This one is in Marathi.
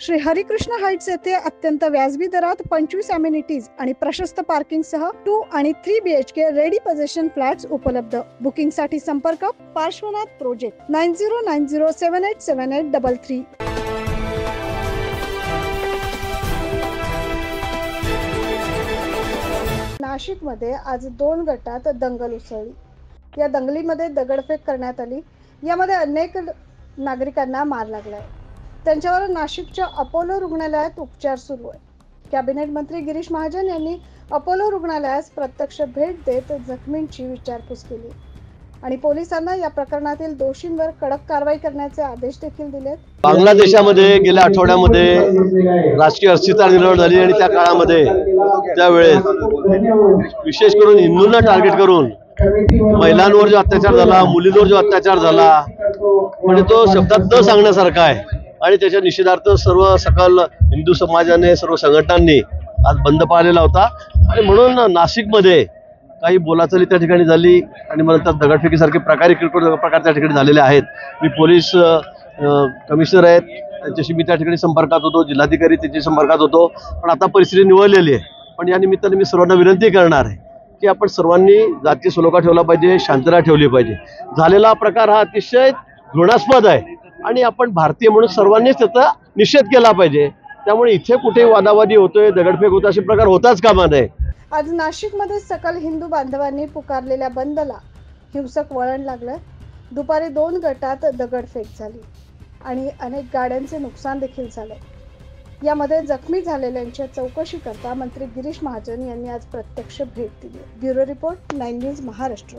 श्री हरिकृष्ण हाइट्स येथे अत्यंत व्याजबी दरात 25 अमेनिटीज आणि प्रशस्त पार्किंग सह 2 आणि 3 BHK रेडी पोझिशन फ्लॅट्स उपलब्ध। बुकिंग साठी संपर्क पार्श्वनाथ प्रोजेक्ट 9090787833। नाशिक मध्ये आज 2 गटात दंगल उसळली। या दंगलीमध्ये दगडफेक करण्यात आली। यामध्ये अनेक नागरिकांना मार लागलाय। त्यांच्यावर नाशिकच्या अपोलो रुग्णालयात उपचार सुरू आहे। कॅबिनेट मंत्री गिरीश महाजन यांनी अपोलो रुग्णालयास प्रत्यक्ष भेट देत जखमींची विचारपूस केली आणि पोलिसांना या प्रकरणातील दोषींवर कडक कारवाई करण्याचे आदेश देखील दिलेत। बांगलादेशामध्ये गेल्या आठवड्यामध्ये राजकीय अस्थिरता निर्माण झाली आणि त्या काळामध्ये त्यावेळेस विशेष करून हिंदूंना टार्गेट करून महिलांवर जो अत्याचार झाला, मुलींवर जो अत्याचार झाला, म्हणजे तो शब्दात न सांगण्यासारखा आहे आणि त्याच्या निषेधार्थ सर्व सकल हिंदू समाजाने, सर्व संघटनांनी आज बंद पाळलेला होता आणि म्हणून नाशिकमध्ये काही बोलाचाली त्या ठिकाणी झाली आणि नंतर दगडफेकीसारखे किरकोळ प्रकार त्या ठिकाणी झालेले आहेत। मी पोलीस कमिशनर आहेत, त्यांच्याशी मी त्या ठिकाणी संपर्कात होतो, जिल्हाधिकारी त्यांच्या संपर्कात होतो, पण आता परिस्थिती निवळलेली आहे। पण या निमित्ताने मी सर्वांना विनंती करणार आहे की आपण सर्वांनी जातीय सलोखा ठेवला पाहिजे, शांतता ठेवली पाहिजे। झालेला प्रकार हा अतिशय घृणास्पद आहे आणि आपण भारतीय म्हणून सर्वांनीच त्याचा निषेध केला पाहिजे। त्यामुळे इथे कुठे वादावादी होतोय, दगडफेक होत असे प्रकार होताच कामा नये। आज नाशिकमध्ये सकल हिंदू बांधवांनी पुकारलेल्या बंदला हिंसक वळण लागलं। दुपारी 2 गटात दगडफेक झाली आणि अनेक गाड्यांचे नुकसान देखील झाले। यामध्ये जखमी झालेल्यांच्या चौकशी करता मंत्री गिरीश महाजन यांनी आज प्रत्यक्ष भेट दिली। Bureau report 9 news Maharashtra.